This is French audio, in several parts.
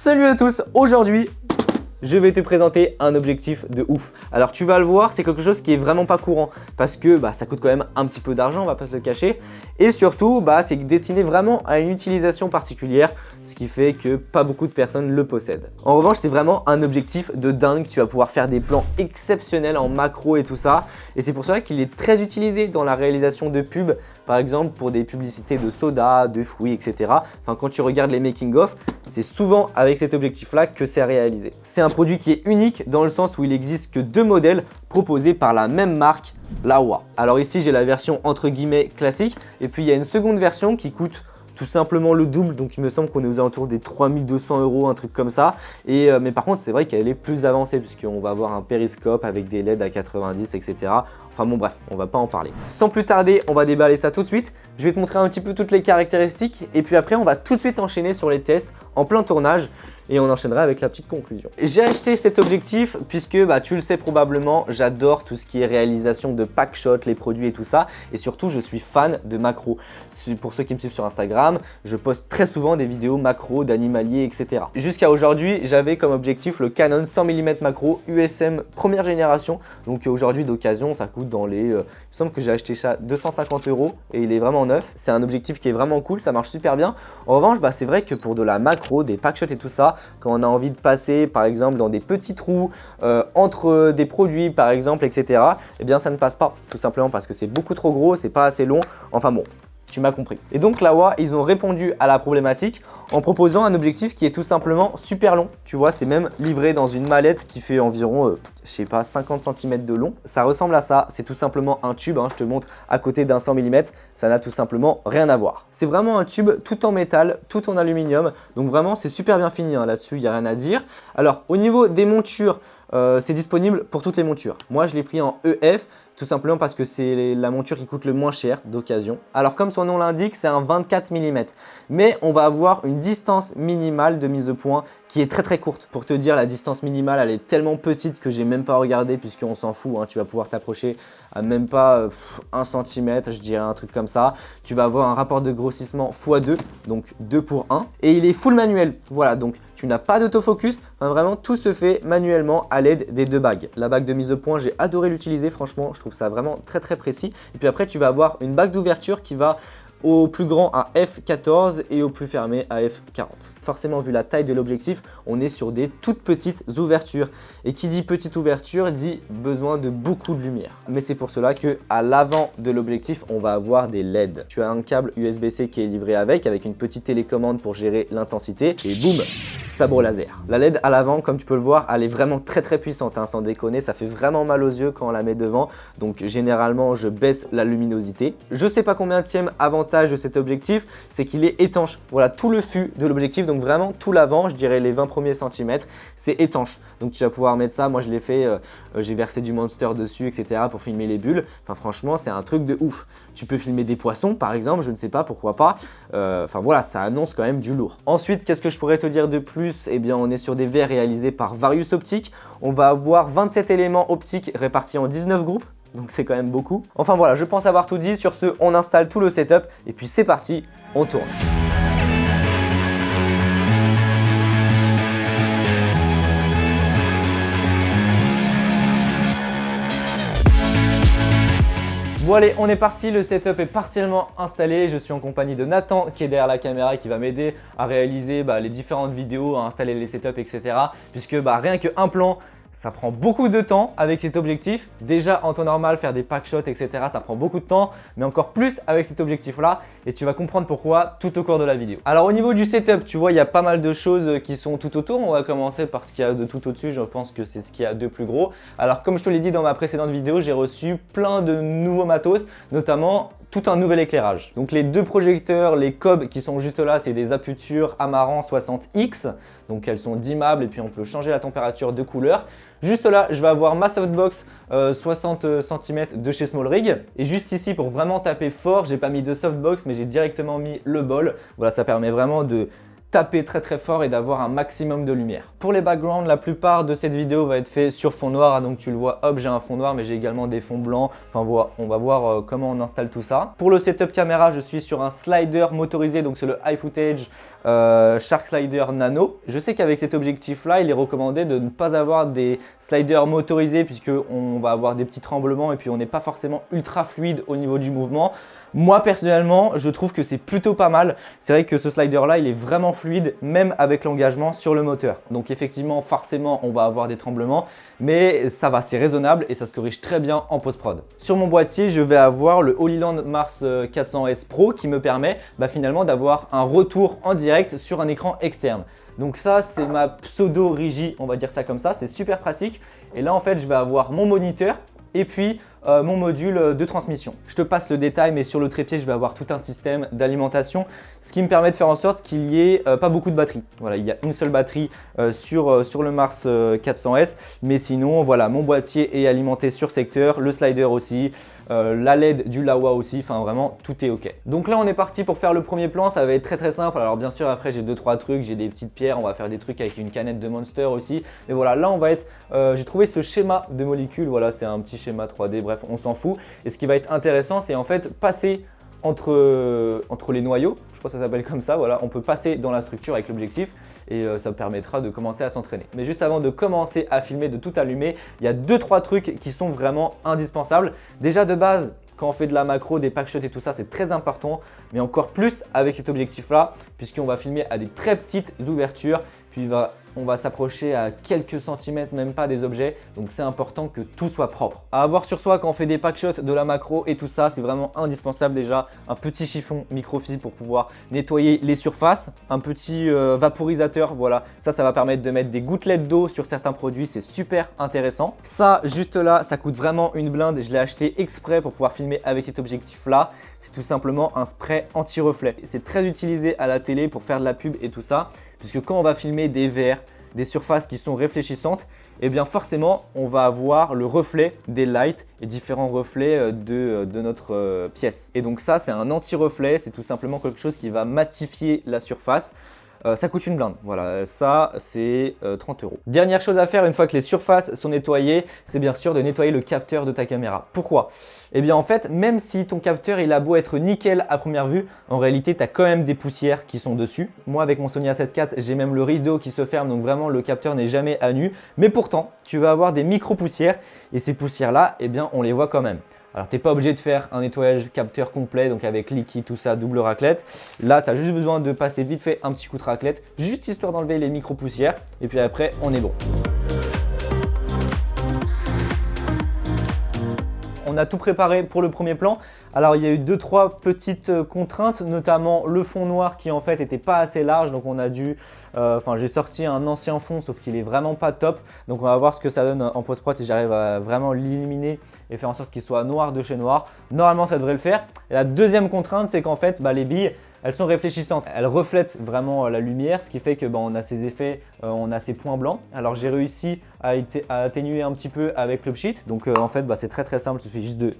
Salut à tous, aujourd'hui je vais te présenter un objectif de ouf. Alors tu vas le voir, c'est quelque chose qui est vraiment pas courant parce que ça coûte quand même un petit peu d'argent, on va pas se le cacher. Et surtout, c'est destiné vraiment à une utilisation particulière, ce qui fait que pas beaucoup de personnes le possèdent. En revanche, c'est vraiment un objectif de dingue, tu vas pouvoir faire des plans exceptionnels en macro et tout ça. Et c'est pour cela qu'il est très utilisé dans la réalisation de pubs, par exemple pour des publicités de soda, de fruits, etc. Enfin, quand tu regardes les making-of, c'est souvent avec cet objectif-là que c'est réalisé. C'est un produit qui est unique dans le sens où il n'existe que deux modèles proposés par la même marque, Laowa. Alors ici, j'ai la version entre guillemets classique et puis il y a une seconde version qui coûte tout simplement le double, donc il me semble qu'on est aux alentours des 3200 €, un truc comme ça. Mais par contre, c'est vrai qu'elle est plus avancée puisqu'on va avoir un périscope avec des LED à 90, etc. Enfin bon bref, on va pas en parler. Sans plus tarder, on va déballer ça tout de suite. Je vais te montrer un petit peu toutes les caractéristiques et puis après on va tout de suite enchaîner sur les tests en plein tournage et on enchaînera avec la petite conclusion. J'ai acheté cet objectif puisque tu le sais probablement, j'adore tout ce qui est réalisation de pack shot, les produits et tout ça, et surtout je suis fan de macro. Pour ceux qui me suivent sur Instagram, je poste très souvent des vidéos macro d'animaliers, etc. Jusqu'à aujourd'hui, j'avais comme objectif le Canon 100 mm macro USM première génération, donc aujourd'hui d'occasion ça coûte dans les... il me semble que j'ai acheté ça 250 € et il est vraiment neuf. C'est un objectif qui est vraiment cool, ça marche super bien. En revanche, c'est vrai que pour de la macro, des pack shots et tout ça, quand on a envie de passer par exemple dans des petits trous, entre des produits par exemple, etc., eh bien ça ne passe pas, tout simplement parce que c'est beaucoup trop gros, c'est pas assez long, enfin bon. Tu m'as compris. Et donc Laowa, ils ont répondu à la problématique en proposant un objectif qui est tout simplement super long. Tu vois, c'est même livré dans une mallette qui fait environ, je sais pas, 50 cm de long. Ça ressemble à ça, c'est tout simplement un tube, je te montre à côté d'un 100 mm, ça n'a tout simplement rien à voir. C'est vraiment un tube tout en métal, tout en aluminium, donc vraiment c'est super bien fini là-dessus, il n'y a rien à dire. Alors au niveau des montures, c'est disponible pour toutes les montures. Moi je l'ai pris en EF, tout simplement parce que c'est la monture qui coûte le moins cher d'occasion. Alors comme son nom l'indique, c'est un 24 mm. Mais on va avoir une distance minimale de mise au point qui est très courte. Pour te dire, la distance minimale, elle est tellement petite que j'ai même pas regardé puisqu'on s'en fout. Tu vas pouvoir t'approcher à même pas 1 cm, je dirais un truc comme ça. Tu vas avoir un rapport de grossissement x2, donc 2 pour 1. Et il est full manuel. Voilà, donc tu n'as pas d'autofocus. Enfin, vraiment, tout se fait manuellement à l'aide des deux bagues. La bague de mise au point, j'ai adoré l'utiliser. Franchement, je trouve ça vraiment très précis. Et puis après, tu vas avoir une bague d'ouverture qui va au plus grand à f14 et au plus fermé à f40. Forcément, vu la taille de l'objectif, on est sur des toutes petites ouvertures. Et qui dit petite ouverture dit besoin de beaucoup de lumière. Mais c'est pour cela que à l'avant de l'objectif, on va avoir des LED. Tu as un câble USB-C qui est livré avec une petite télécommande pour gérer l'intensité. Et boum, sabre laser. La LED à l'avant, comme tu peux le voir, elle est vraiment très puissante, sans déconner. Ça fait vraiment mal aux yeux quand on la met devant. Donc généralement, je baisse la luminosité. Je sais pas combien tième avantage de cet objectif, c'est qu'il est étanche. Voilà, tout le fût de l'objectif, donc vraiment tout l'avant, je dirais les 20 premiers centimètres, c'est étanche. Donc tu vas pouvoir mettre ça, moi je l'ai fait, j'ai versé du Monster dessus, etc. pour filmer les bulles. Enfin franchement, c'est un truc de ouf. Tu peux filmer des poissons par exemple, je ne sais pas, pourquoi pas. Enfin voilà, ça annonce quand même du lourd. Ensuite, qu'est-ce que je pourrais te dire de plus? Eh bien, on est sur des verres réalisés par Varius Optics. On va avoir 27 éléments optiques répartis en 19 groupes. Donc c'est quand même beaucoup. Enfin voilà, je pense avoir tout dit. Sur ce, on installe tout le setup et puis c'est parti, on tourne. Bon allez, on est parti, le setup est partiellement installé. Je suis en compagnie de Nathan qui est derrière la caméra et qui va m'aider à réaliser les différentes vidéos, à installer les setups, etc. Puisque rien qu'un plan, ça prend beaucoup de temps avec cet objectif. Déjà en temps normal, faire des pack shots, etc. ça prend beaucoup de temps, mais encore plus avec cet objectif-là. Et tu vas comprendre pourquoi tout au cours de la vidéo. Alors au niveau du setup, tu vois, il y a pas mal de choses qui sont tout autour. On va commencer par ce qu'il y a de tout au-dessus. Je pense que c'est ce qu'il y a de plus gros. Alors comme je te l'ai dit dans ma précédente vidéo, j'ai reçu plein de nouveaux matos, notamment tout un nouvel éclairage. Donc les deux projecteurs, les Cobb qui sont juste là, c'est des Aputure Amaran 60X. Donc elles sont dimmables et puis on peut changer la température de couleur. Juste là, je vais avoir ma softbox 60 cm de chez SmallRig. Et juste ici, pour vraiment taper fort, j'ai pas mis de softbox, mais j'ai directement mis le bol. Voilà, ça permet vraiment de taper très très fort et d'avoir un maximum de lumière. Pour les backgrounds, la plupart de cette vidéo va être fait sur fond noir, donc tu le vois, hop, j'ai un fond noir, mais j'ai également des fonds blancs. Enfin voilà, on va voir comment on installe tout ça. Pour le setup caméra, je suis sur un slider motorisé, donc c'est le iFootage Shark Slider Nano. Je sais qu'avec cet objectif là, il est recommandé de ne pas avoir des sliders motorisés puisque on va avoir des petits tremblements et puis on n'est pas forcément ultra fluide au niveau du mouvement. Moi personnellement, je trouve que c'est plutôt pas mal. C'est vrai que ce slider là, il est vraiment fluide même avec l'engagement sur le moteur. Donc effectivement, forcément, on va avoir des tremblements, mais ça va, c'est raisonnable et ça se corrige très bien en post-prod. Sur mon boîtier, je vais avoir le Holyland Mars 400S Pro qui me permet finalement d'avoir un retour en direct sur un écran externe. Donc ça, c'est ma pseudo régie, on va dire ça comme ça, c'est super pratique. Et là, en fait, je vais avoir mon moniteur et puis mon module de transmission. Je te passe le détail, mais sur le trépied, je vais avoir tout un système d'alimentation, ce qui me permet de faire en sorte qu'il y ait pas beaucoup de batterie. Voilà, il y a une seule batterie sur le Mars 400S, mais sinon, voilà, mon boîtier est alimenté sur secteur, le slider aussi, la LED du Laowa aussi, enfin vraiment tout est ok. Donc là on est parti pour faire le premier plan, ça va être très simple. Alors bien sûr après j'ai 2-3 trucs, j'ai des petites pierres, on va faire des trucs avec une canette de Monster aussi. Mais voilà, là on va être, j'ai trouvé ce schéma de molécules, voilà c'est un petit schéma 3D, bref on s'en fout. Et ce qui va être intéressant c'est en fait passer entre les noyaux, je crois que ça s'appelle comme ça, voilà, on peut passer dans la structure avec l'objectif et ça permettra de commencer à s'entraîner. Mais juste avant de commencer à filmer, de tout allumer, il y a 2-3 trucs qui sont vraiment indispensables. Déjà de base, quand on fait de la macro, des packshots et tout ça, c'est très important, mais encore plus avec cet objectif-là, puisqu'on va filmer à des très petites ouvertures, puis on va s'approcher à quelques centimètres, même pas des objets, donc c'est important que tout soit propre. À avoir sur soi quand on fait des packshots, de la macro et tout ça, c'est vraiment indispensable déjà. Un petit chiffon microfibre pour pouvoir nettoyer les surfaces, un petit vaporisateur, voilà, ça va permettre de mettre des gouttelettes d'eau sur certains produits, c'est super intéressant. Ça, juste là, ça coûte vraiment une blinde, je l'ai acheté exprès pour pouvoir filmer avec cet objectif-là. C'est tout simplement un spray anti-reflet. C'est très utilisé à la télé pour faire de la pub et tout ça, puisque quand on va filmer des verres, des surfaces qui sont réfléchissantes, et bien forcément on va avoir le reflet des lights et différents reflets de notre pièce. Et donc ça c'est un anti-reflet, c'est tout simplement quelque chose qui va matifier la surface. Ça coûte une blinde, voilà, ça c'est 30 €. Dernière chose à faire une fois que les surfaces sont nettoyées, c'est bien sûr de nettoyer le capteur de ta caméra. Pourquoi? Eh bien en fait, même si ton capteur il a beau être nickel à première vue, en réalité tu as quand même des poussières qui sont dessus. Moi avec mon Sony A7 IV, j'ai même le rideau qui se ferme, donc vraiment le capteur n'est jamais à nu. Mais pourtant, tu vas avoir des micro-poussières et ces poussières-là, eh bien on les voit quand même. Alors, tu n'es pas obligé de faire un nettoyage capteur complet, donc avec liquide, tout ça, double raclette. Là, tu as juste besoin de passer vite fait un petit coup de raclette, juste histoire d'enlever les micro-poussières. Et puis après, on est bon. On a tout préparé pour le premier plan. Alors il y a eu 2-3 petites contraintes, notamment le fond noir qui en fait n'était pas assez large, donc on a dû, j'ai sorti un ancien fond sauf qu'il est vraiment pas top, donc on va voir ce que ça donne en post-prod si j'arrive à vraiment l'illuminer et faire en sorte qu'il soit noir de chez noir. Normalement ça devrait le faire. Et la deuxième contrainte c'est qu'en fait les billes elles sont réfléchissantes, elles reflètent vraiment la lumière, ce qui fait que on a ces effets, on a ces points blancs. Alors j'ai réussi à atténuer un petit peu avec le pchit, donc en fait c'est très simple, il suffit juste de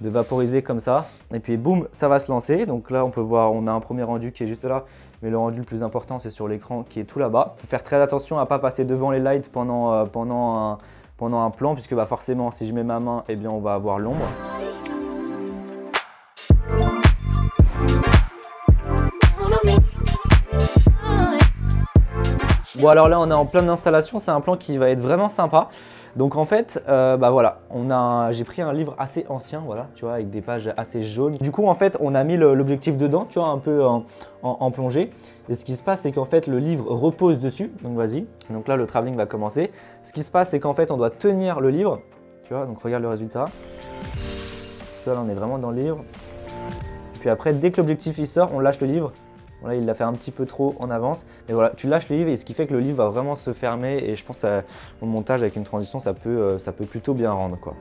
vaporiser comme ça et puis boum, ça va se lancer. Donc là on peut voir, on a un premier rendu qui est juste là, mais le rendu le plus important c'est sur l'écran qui est tout là-bas. Il faut faire très attention à ne pas passer devant les lights pendant un plan, puisque forcément si je mets ma main, eh bien on va avoir l'ombre. Bon alors là on est en pleine installation, c'est un plan qui va être vraiment sympa. Donc en fait, voilà, j'ai pris un livre assez ancien, voilà, tu vois, avec des pages assez jaunes. Du coup en fait on a mis l'objectif dedans, tu vois, un peu en plongée. Et ce qui se passe c'est qu'en fait le livre repose dessus, donc vas-y. Donc là le travelling va commencer. Ce qui se passe c'est qu'en fait on doit tenir le livre, tu vois, donc regarde le résultat. Tu vois là on est vraiment dans le livre. Puis après dès que l'objectif il sort, on lâche le livre. Voilà, il l'a fait un petit peu trop en avance, mais voilà, tu lâches le livre et ce qui fait que le livre va vraiment se fermer et je pense que mon montage avec une transition, ça peut plutôt bien rendre, quoi.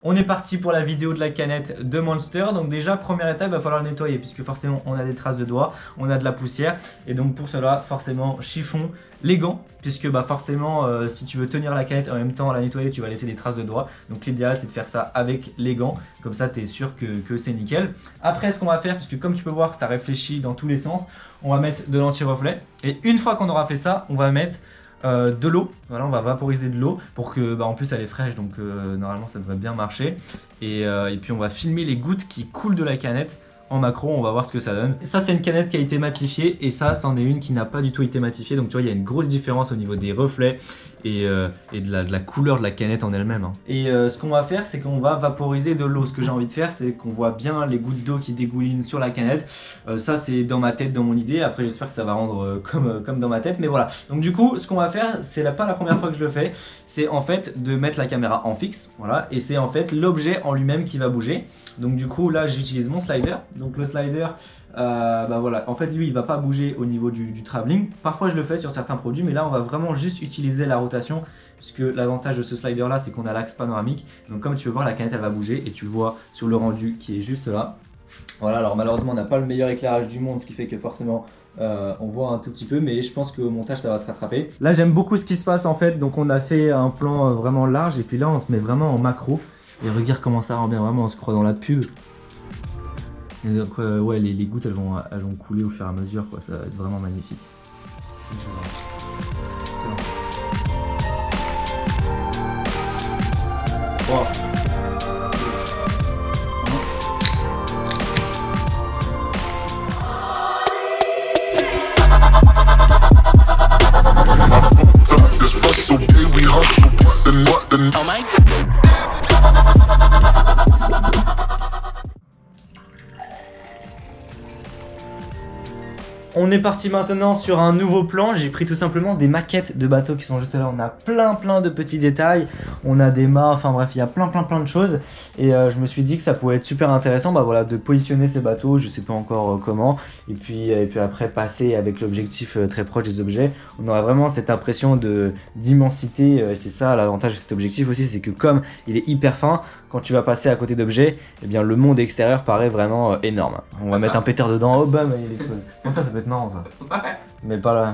On On est parti pour la vidéo de la canette de Monster. Donc déjà, première étape, il va falloir le nettoyer puisque forcément on a des traces de doigts, on a de la poussière. Et donc pour cela, forcément, chiffon, les gants, puisque forcément, si tu veux tenir la canette et en même temps la nettoyer, tu vas laisser des traces de doigts. Donc l'idéal, c'est de faire ça avec les gants. Comme ça, tu es sûr que c'est nickel. Après, ce qu'on va faire, puisque comme tu peux voir, ça réfléchit dans tous les sens, on va mettre de l'anti-reflet. Et une fois qu'on aura fait ça, on va mettre de l'eau, voilà, on va vaporiser de l'eau pour que, en plus elle est fraîche, donc normalement ça devrait bien marcher. Et puis on va filmer les gouttes qui coulent de la canette en macro, on va voir ce que ça donne. Et ça, c'est une canette qui a été matifiée et ça, c'en est une qui n'a pas du tout été matifiée. Donc tu vois, il y a une grosse différence au niveau des reflets et de la couleur de la canette en elle-même. Et ce qu'on va faire, c'est qu'on va vaporiser de l'eau. Ce que j'ai envie de faire, c'est qu'on voit bien les gouttes d'eau qui dégoulinent sur la canette. Ça, c'est dans ma tête, dans mon idée. Après, j'espère que ça va rendre comme dans ma tête. Mais voilà. Donc du coup, ce qu'on va faire, c'est pas la première fois que je le fais. C'est en fait de mettre la caméra en fixe. Voilà. Et c'est en fait l'objet en lui-même qui va bouger. Donc du coup, là, j'utilise mon slider. Donc le slider, voilà, en fait lui il va pas bouger au niveau du travelling. Parfois je le fais sur certains produits, mais là on va vraiment juste utiliser la rotation, puisque l'avantage de ce slider là, c'est qu'on a l'axe panoramique. Donc comme tu peux voir, la canette elle va bouger et tu le vois sur le rendu qui est juste là. Voilà, alors malheureusement on n'a pas le meilleur éclairage du monde, ce qui fait que forcément on voit un tout petit peu, mais je pense qu'au montage ça va se rattraper. Là j'aime beaucoup ce qui se passe en fait, donc on a fait un plan vraiment large et puis là on se met vraiment en macro. Et regarde comment ça rend bien, vraiment on se croit dans la pub. Et donc ouais, les gouttes elles vont couler au fur et à mesure, quoi. Ça va être vraiment magnifique. C'est bon. Wow. On est parti maintenant sur un nouveau plan. J'ai pris tout simplement des maquettes de bateaux qui sont juste là. On a plein de petits détails. On a des mâts, enfin bref, il y a plein de choses. Et je me suis dit que ça pouvait être super intéressant voilà, de positionner ces bateaux. Je sais pas encore comment. Et puis après passer avec l'objectif très proche des objets. On aura vraiment cette impression d'immensité. Et c'est ça l'avantage de cet objectif aussi, c'est que comme il est hyper fin, quand tu vas passer à côté d'objets, eh bien le monde extérieur paraît vraiment énorme. On va mettre un pétard dedans, oh bam, il explose. Comme ça peut être marrant ça. Mais pas là,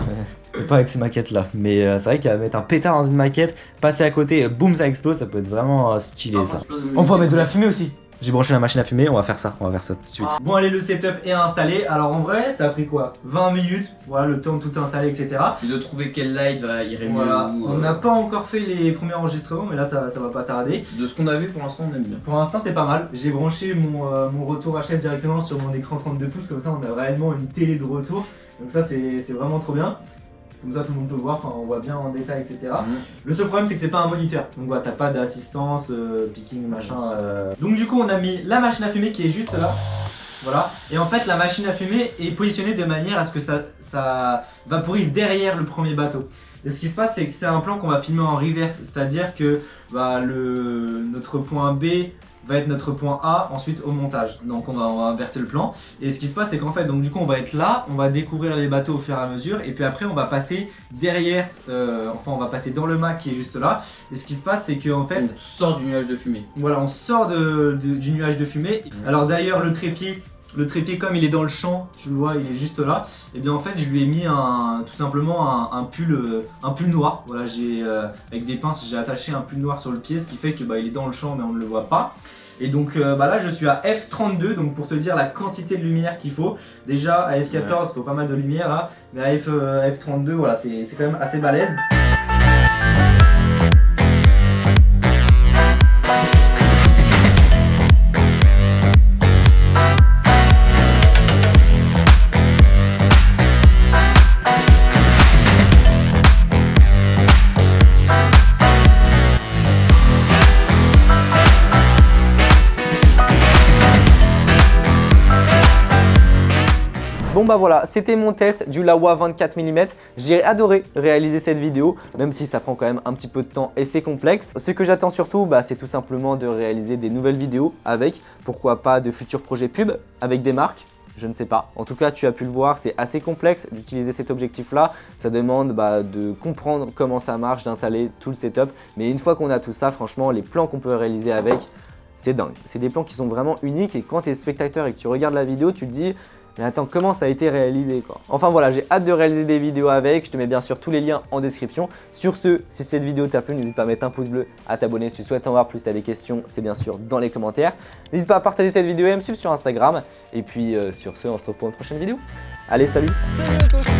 mais pas avec ces maquettes là. Mais c'est vrai qu'à mettre un pétard dans une maquette, passer à côté, boum, ça explose, ça peut être vraiment stylé ça. On peut mettre de la fumée aussi. J'ai branché la machine à fumer, on va faire ça tout de suite. Bon allez, le setup est installé. Alors en vrai, ça a pris quoi, 20 minutes, voilà, le temps de tout installer, etc. Et de trouver quel light irait mieux. Voilà. On n'a pas encore fait les premiers enregistrements, mais là ça va pas tarder. De ce qu'on a vu pour l'instant, on aime bien. Pour l'instant c'est pas mal. J'ai branché mon retour HL directement sur mon écran 32 pouces, comme ça on a réellement une télé de retour. Donc ça c'est vraiment trop bien. Comme ça tout le monde peut voir, enfin on voit bien en détail, etc. Le seul problème c'est que c'est pas un moniteur, donc voilà, t'as pas d'assistance, picking, machin. Donc du coup on a mis la machine à fumer qui est juste là. Voilà, et en fait la machine à fumer est positionnée de manière à ce que ça vaporise derrière le premier bateau. Et ce qui se passe, c'est que c'est un plan qu'on va filmer en reverse, c'est-à-dire que notre point B va être notre point A ensuite au montage. Donc on va inverser le plan. Et ce qui se passe, c'est qu'en fait, donc du coup on va être là, on va découvrir les bateaux au fur et à mesure, et puis après on va passer derrière, on va passer dans le mât qui est juste là. Et ce qui se passe, c'est qu'en fait, on sort du nuage de fumée. Voilà, on sort du nuage de fumée. Alors d'ailleurs le trépied, comme il est dans le champ, tu le vois, il est juste là. Et bien en fait je lui ai mis tout simplement un pull noir. Voilà, avec des pinces j'ai attaché un pull noir sur le pied, ce qui fait que il est dans le champ mais on ne le voit pas. Et donc là je suis à F32, donc pour te dire la quantité de lumière qu'il faut. Déjà à F14 il faut pas mal de lumière là, mais à F32 voilà, c'est quand même assez balèze. Bon voilà, c'était mon test du Laowa 24 mm. J'ai adoré réaliser cette vidéo, même si ça prend quand même un petit peu de temps et c'est complexe. Ce que j'attends surtout, c'est tout simplement de réaliser des nouvelles vidéos avec, pourquoi pas, de futurs projets pub avec des marques. Je ne sais pas. En tout cas, tu as pu le voir, c'est assez complexe d'utiliser cet objectif-là. Ça demande de comprendre comment ça marche, d'installer tout le setup. Mais une fois qu'on a tout ça, franchement, les plans qu'on peut réaliser avec, c'est dingue. C'est des plans qui sont vraiment uniques et quand tu es spectateur et que tu regardes la vidéo, tu te dis mais attends, comment ça a été réalisé quoi. Enfin voilà, j'ai hâte de réaliser des vidéos avec, je te mets bien sûr tous les liens en description. Sur ce, si cette vidéo t'a plu, n'hésite pas à mettre un pouce bleu, à t'abonner si tu souhaites en voir plus, si tu as des questions, c'est bien sûr dans les commentaires. N'hésite pas à partager cette vidéo et à me suivre sur Instagram. Et puis sur ce, on se retrouve pour une prochaine vidéo. Allez, salut! Salut à tous.